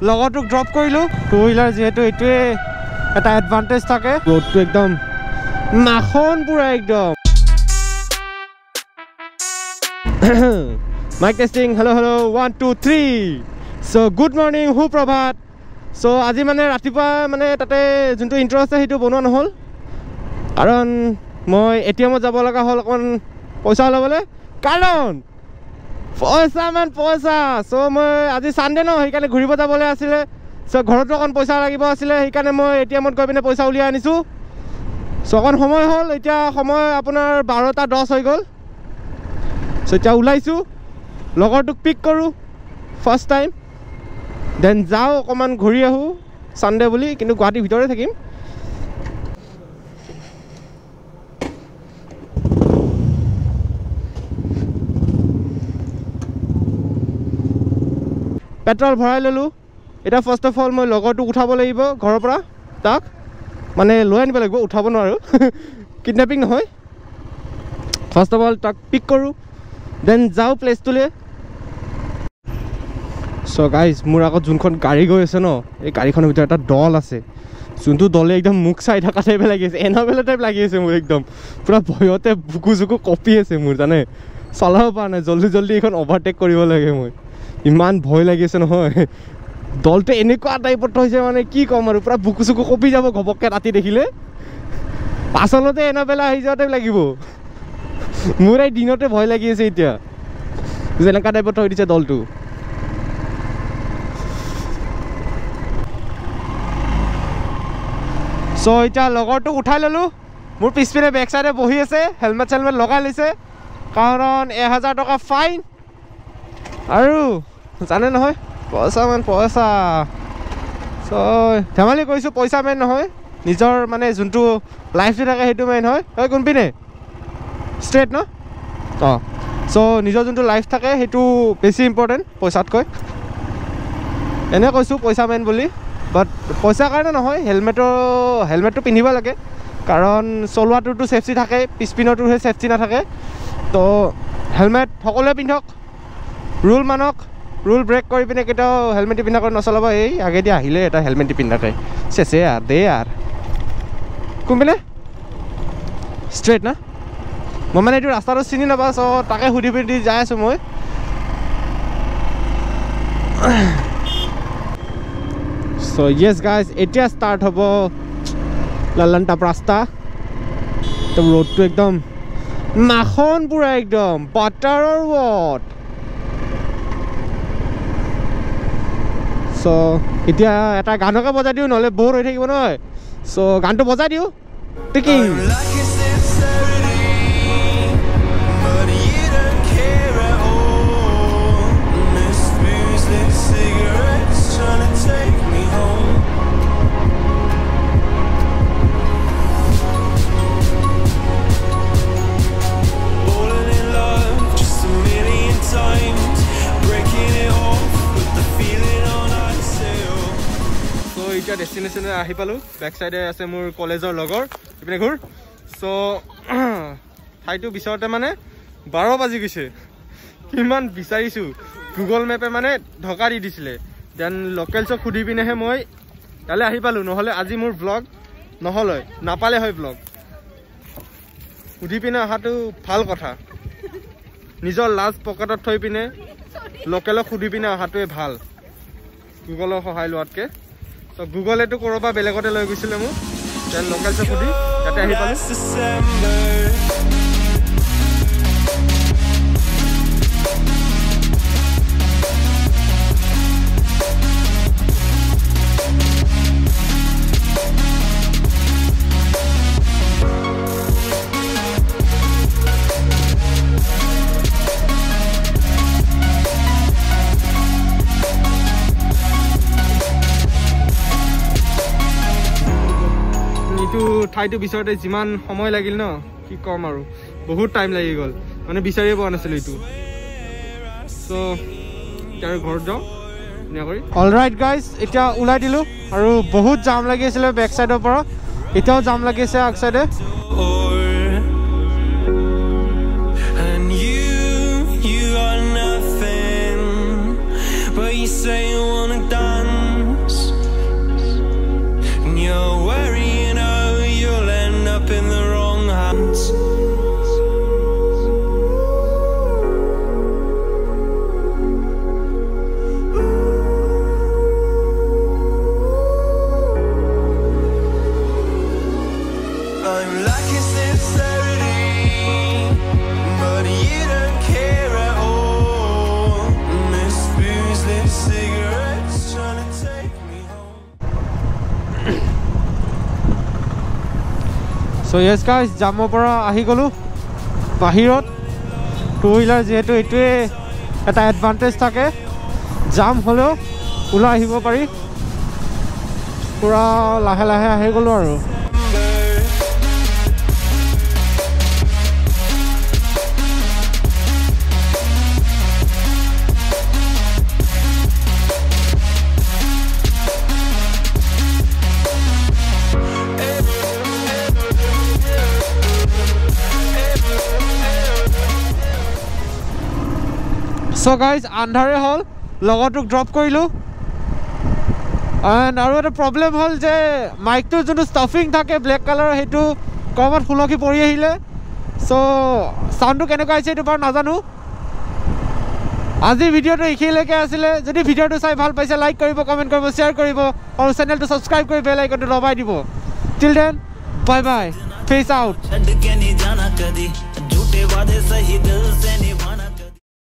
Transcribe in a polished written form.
লগৰটোক ড্ৰপ কৰিলোঁ। Two wheeler যিহেতু এইটোৱে এটা এডভান্টেজ থাকে। ৰোডটো একদম মাখন পুৰা একদম। Mike testing, hello' hello', 1 2 3। চ' গুড মৰ্ণিং, সুপ্ৰভাত। চ' আজি মানে ৰাতিপুৱা মানে তাতে যোনটো ইণ্ট্ৰ আছে সেইটো বনোৱা নহ'ল, কাৰণ মই ATM-ত যাব লগা হ'ল অকণমান পইচা ওলাবলৈ। কাৰণ পইচা চ' মই আজি ছানডে ন, সেইকাৰণে ঘূৰিব যাবলৈ আছিলে। চ' ঘৰতো অকণ পইচা লাগিব আছিলে, সেইকাৰণে মই ATM-ত গৈ পিনে পইচা উলিয়াই আনিছোঁ। চ' অকণ সময় হ'ল, এতিয়া সময় আপোনাৰ 12:10 হৈ গ'ল। চ' এতিয়া ওলাইছোঁ, লগৰটোক পিক কৰোঁ ফাৰ্ষ্ট টাইম, দেন যাওঁ অকণমান ঘূৰি আহোঁ ছানডে বুলি, কিন্তু গুৱাহাটীৰ ভিতৰতে থাকিম। পেট্ৰল ভৰাই ল'লোঁ। এতিয়া ফাৰ্ষ্ট অফ অল মই লগৰটোক উঠাব লাগিব ঘৰৰ পৰা, তাক মানে লৈ আনিব লাগিব, উঠাব নোৱাৰোঁ। কিডনেপিং নহয়। ফাৰ্ষ্ট অফ অল তাক পিক কৰোঁ, দেন যাওঁ প্লেচটোলৈ। চ' গাইজ, মোৰ আগত যোনখন গাড়ী গৈ আছে ন, এই গাড়ীখনৰ ভিতৰত এটা দল আছে, যোনটো দলে একদম মোক চাই থকা টাইপ লাগি আছে, এনাবেলা টাইপ লাগি আছে মোৰ। একদম পূৰা ভয়তে বুকু চুকু কঁপি আছে মোৰ, জানে চলাব পৰা নাই। জল্দি এইখন অভাৰটেক কৰিব লাগে মই, ইমান ভয় লাগি আছে নহয়। দলটো এনেকুৱা টাইপত হৈছে মানে কি ক'ম আৰু, পূৰা বুকু চুকু কঁপি যাব ঘপককৈ ৰাতি দেখিলে। পাছলতে এনাবেলা আহি যোৱা টাইপ লাগিব মোৰ। এই দিনতে ভয় লাগি আছে এতিয়া, যেনেকুৱা টাইপত থৈ দিছে দলটো। চ' এতিয়া লগৰটোক উঠাই ল'লোঁ। মোৰ পিছপিনে বেক চাইডে বহি আছে, হেলমেট চেলমেট লগাই লৈছে, কাৰণ 1000 টকা ফাইন। আৰু জানে নহয় পইচা। চ' ধেমালি কৰিছোঁ, পইচা মেইন নহয়, নিজৰ মানে যোনটো লাইফটো থাকে সেইটো মেইন হয়। হয় কোনপিনে ষ্ট্ৰেইট ন? অঁ, চ' নিজৰ যোনটো লাইফ থাকে সেইটো বেছি ইম্পৰ্টেণ্ট পইচাতকৈ। এনে কৈছোঁ পইচা মেইন বুলি, বাট পইচাৰ কাৰণে নহয়, হেলমেটটো পিন্ধিব লাগে, কাৰণ চলোৱাটোতো ছেফটি থাকে, পিছপিনৰটোহে ছেফটি নাথাকে। তো হেলমেট সকলোৱে পিন্ধক, ৰুল মানক, ৰুল ব্ৰেক কৰি পিনে কেতিয়াও হেলমেট পিন্ধাকৈ নচলাব। এই আগেদি আহিলে এটা হেলমেট পিন্ধাকৈ চেছে দে আৰ। কোনপিনে ষ্ট্ৰেইট না? মই মানে এইটো ৰাস্তাটো চিনি নাপাওঁ, চ' তাকে সুধি পিনি যাই আছোঁ মই। চ' য়েছ গাইজ, এতিয়া ষ্টাৰ্ট হ'ব লালানটাপ ৰাস্তা। তো ৰোডটো একদম মাখন পুৰা, একদম বাটাৰৰ ৰোড। চ' এতিয়া এটা গানকে বজাই দিওঁ, নহ'লে ব'ৰ হৈ থাকিব নহয়। চ' গানটো বজাই দিওঁ, টিকিং। এতিয়া ডেষ্টিনেশ্যনে আহি পালোঁ। বেক চাইডে আছে মোৰ কলেজৰ লগৰ, ইপিনে ঘূৰ। চ' ঠাইটো বিচাৰোঁতে মানে 12 বাজি গৈছে। কিমান বিচাৰিছোঁ, গুগল মেপে মানে ঢকা দি দিছিলে। দেন লোকেলছক সুধি পিনেহে মই ইয়ালৈ আহি পালোঁ, নহ'লে আজি মোৰ ব্লগ নহ'লে নাপালে হয় ব্লগ। সুধি পিনে অহাটো ভাল কথা, নিজৰ লাজ পকেটত থৈ পিনে লোকেলক সুধি পিনে অহাটোৱে ভাল, গুগলৰ সহায় লোৱাতকৈ। তো গুগলেতো ক'ৰবাত বেলেগতে লৈ গৈছিলে মোক, দেন লোকেলছক সুধি ইয়াতে আহি পালোঁ। ঠাইটো বিচাৰোঁতে যিমান সময় লাগিল ন, কি ক'ম আৰু, বহুত টাইম লাগি গ'ল, মানে বিচাৰিয়ে পোৱা নাছিলোঁ এইটো। চ' এতিয়া আৰু ঘৰত যাওঁ ধুনীয়াকৈ। অলৰাইট গাইজ, এতিয়া ওলাই দিলোঁ, আৰু বহুত জাম লাগি আছিলে বেক চাইডৰ পৰা, এতিয়াও জাম লাগি আছে আগ চাইডে। You are nothing, but you say you wanna dance. So yes guys জামৰ পৰা আহি গ'লোঁ বাহিৰত টু হুইলাৰ যিহেতু এইটোৱে এটা এডভান্টেজ থাকে জাম হ'লেও ওলাই আহিব পাৰি পুৰা লাহে লাহে আহি গ'লোঁ আৰু সো গাইজ আন্ধাৰে হ'ল লগৰটোক ড্ৰপ কৰিলোঁ এণ্ড আৰু এটা প্ৰব্লেম হ'ল যে মাইকটোৰ যোনটো ষ্টাফিং থাকে ব্লেক কালাৰৰ সেইটো ক'ৰবাত সুলকি পৰি আহিলে চ' চাউণ্ডটো কেনেকুৱা আহিছে এইটো বাৰু নাজানো আজিৰ ভিডিঅ'টো এইখিনিলৈকে আছিলে যদি ভিডিঅ'টো চাই ভাল পাইছে লাইক কৰিব কমেণ্ট কৰিব শ্বেয়াৰ কৰিব আৰু চেনেলটো ছাবস্ক্ৰাইব কৰি বেল আইকনটো দবাই দিব till then bye bye fetch out